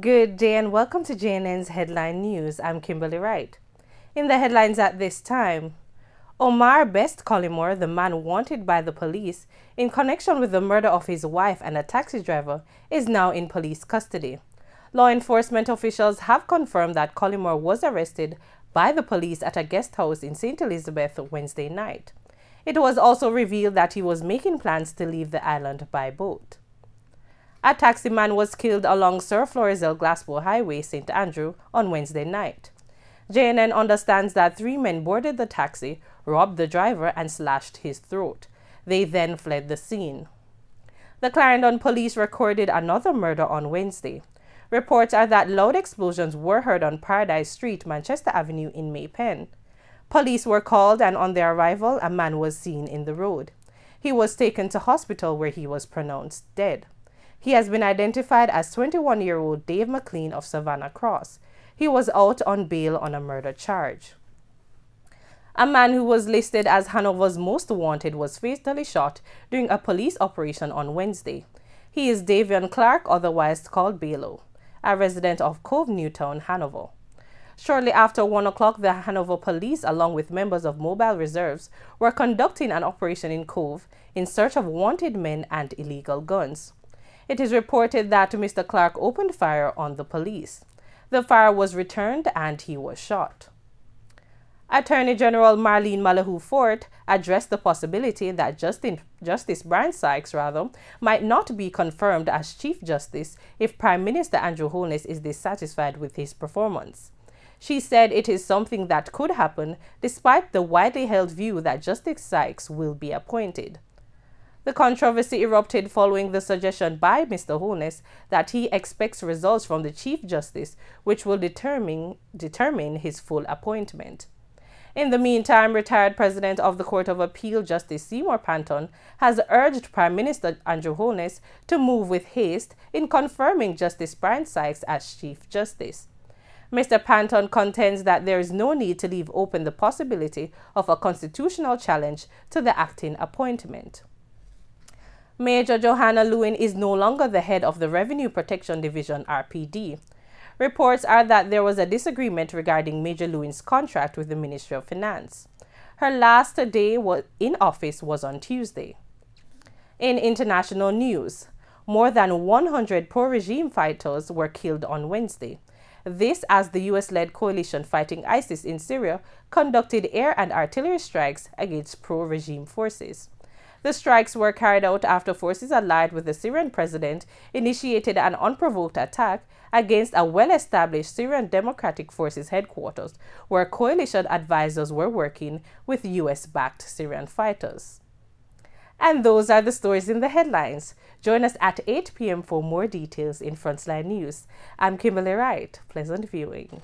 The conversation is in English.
Good day and welcome to JNN's Headline News. I'm Kimberly Wright. In the headlines at this time, Omar Best Collymore, the man wanted by the police in connection with the murder of his wife and a taxi driver, is now in police custody. Law enforcement officials have confirmed that Collymore was arrested by the police at a guest house in St. Elizabeth Wednesday night. It was also revealed that he was making plans to leave the island by boat. A taximan was killed along Sir Florizel Glasgow Highway, St. Andrew, on Wednesday night. JNN understands that 3 men boarded the taxi, robbed the driver, and slashed his throat. They then fled the scene. The Clarendon police recorded another murder on Wednesday. Reports are that loud explosions were heard on Paradise Street, Manchester Avenue in May Pen. Police were called, and on their arrival, a man was seen in the road. He was taken to hospital where he was pronounced dead. He has been identified as 21-year-old Dave McLean of Savannah Cross. He was out on bail on a murder charge. A man who was listed as Hanover's most wanted was fatally shot during a police operation on Wednesday. He is Davion Clark, otherwise called Balo, a resident of Cove Newtown, Hanover. Shortly after 1 o'clock, the Hanover police, along with members of mobile reserves, were conducting an operation in Cove in search of wanted men and illegal guns. It is reported that Mr. Clark opened fire on the police. The fire was returned and he was shot. Attorney General Marlene Malahoo Fort addressed the possibility that Justice Brian Sykes might not be confirmed as Chief Justice if Prime Minister Andrew Holness is dissatisfied with his performance. She said it is something that could happen despite the widely held view that Justice Sykes will be appointed. The controversy erupted following the suggestion by Mr. Holness that he expects results from the Chief Justice, which will determine his full appointment. In the meantime, retired President of the Court of Appeal, Justice Seymour Panton, has urged Prime Minister Andrew Holness to move with haste in confirming Justice Brian Sykes as Chief Justice. Mr. Panton contends that there is no need to leave open the possibility of a constitutional challenge to the acting appointment. Major Johanna Lewin is no longer the head of the Revenue Protection Division, RPD. Reports are that there was a disagreement regarding Major Lewin's contract with the Ministry of Finance. Her last day in office was on Tuesday. In international news, more than 100 pro-regime fighters were killed on Wednesday. This as the U.S.-led coalition fighting ISIS in Syria conducted air and artillery strikes against pro-regime forces. The strikes were carried out after forces allied with the Syrian president initiated an unprovoked attack against a well-established Syrian Democratic Forces headquarters, where coalition advisors were working with U.S.-backed Syrian fighters. And those are the stories in the headlines. Join us at 8 p.m. for more details in Frontline News. I'm Kimberly Wright. Pleasant viewing.